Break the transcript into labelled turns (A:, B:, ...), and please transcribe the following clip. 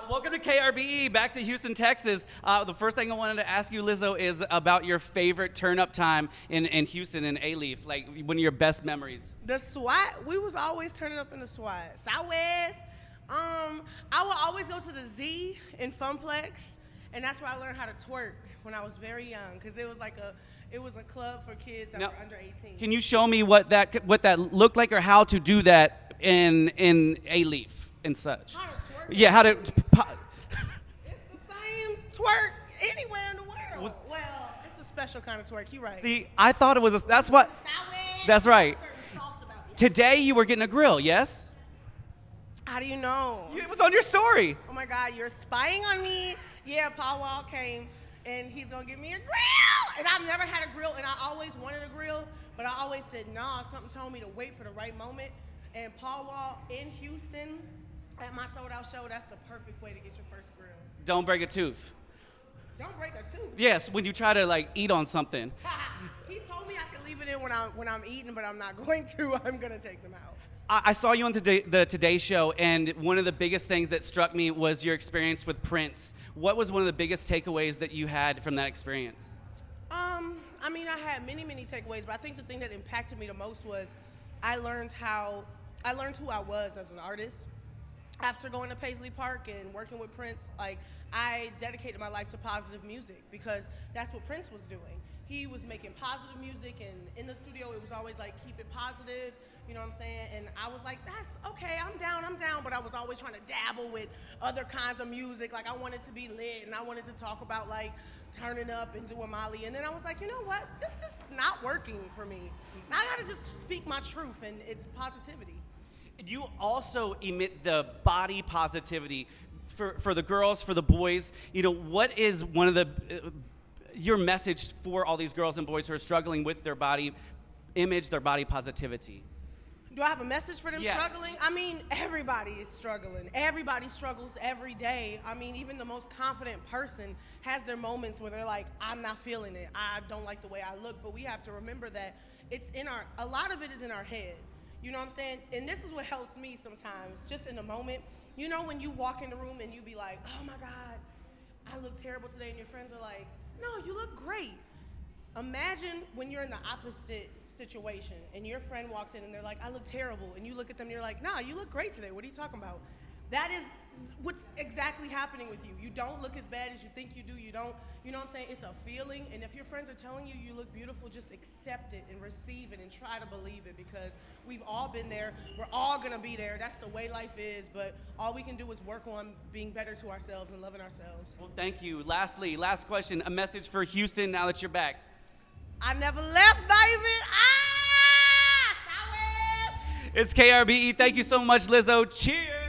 A: Welcome to KRBE, back to Houston, Texas. The first thing I wanted to ask you, Lizzo, is about your favorite turn-up time in Houston in A-Leaf, like one of your best memories.
B: The SWAT, we was always turning up in the SWAT. Southwest. I would always go to the Z in Funplex, and that's where I learned how to twerk when I was very young, because it was a club for kids that were under 18.
A: Can you show me what that looked like, or how to do that in A-Leaf and such?
B: How to twerk?
A: Yeah, how to.
B: It's the same twerk anywhere in the world. Well, it's a special kind of twerk. You're right.
A: See, I thought it was. That's what.
B: Southwest.
A: That's right.
B: Certain sauce about it.
A: Today you were getting a grill, yes?
B: How do you know?
A: It was on your story.
B: Oh my God, you're spying on me. Yeah, Paul Wall came, and he's gonna give me a grill. And I've never had a grill, and I always wanted a grill, but I always said, nah, something told me to wait for the right moment. And Paul Wall in Houston, at my sold out show, that's the perfect way to get your first grill.
A: Don't break a tooth.
B: Don't break a tooth.
A: Yes, when you try to eat on something.
B: He told me I can leave it in when I'm eating, but I'm not going to. I'm gonna take them out.
A: I saw you on the Today Show, and one of the biggest things that struck me was your experience with Prince. What was one of the biggest takeaways that you had from that experience?
B: I mean, I had many takeaways, but I think the thing that impacted me the most was I learned who I was as an artist. After going to Paisley Park and working with Prince, I dedicated my life to positive music, because that's what Prince was doing. He was making positive music, and in the studio it was always keep it positive, you know what I'm saying? And I was like, that's okay, I'm down, but I was always trying to dabble with other kinds of music. I wanted to be lit, and I wanted to talk about turning up and doing Molly. And then I was like, you know what? This is not working for me. Now I gotta just speak my truth, and it's positivity.
A: You also emit the body positivity for the girls, for the boys. What is one of your message for all these girls and boys who are struggling with their body image, their body positivity?
B: Do I have a message for them
A: Yes.
B: struggling? I mean, everybody is struggling. Everybody struggles every day. I mean, even the most confident person has their moments where they're like, I'm not feeling it. I don't like the way I look. But we have to remember that a lot of it is in our head. You know what I'm saying? And this is what helps me sometimes, just in the moment. You know when you walk in the room and you be like, oh my God, I look terrible today, and your friends are like, no, you look great. Imagine when you're in the opposite situation and your friend walks in and they're like, I look terrible, and you look at them and you're like, nah, you look great today. What are you talking about? That is what's exactly happening with you. You don't look as bad as you think you do. You don't, you know what I'm saying? It's a feeling, and if your friends are telling you you look beautiful, just accept it and receive it and try to believe it, because we've all been there. We're all gonna be there. That's the way life is, but all we can do is work on being better to ourselves and loving ourselves.
A: Well, thank you. Lastly, last question, a message for Houston now that you're back.
B: I never left, baby. Southwest.
A: It's KRBE. Thank you so much, Lizzo. Cheers.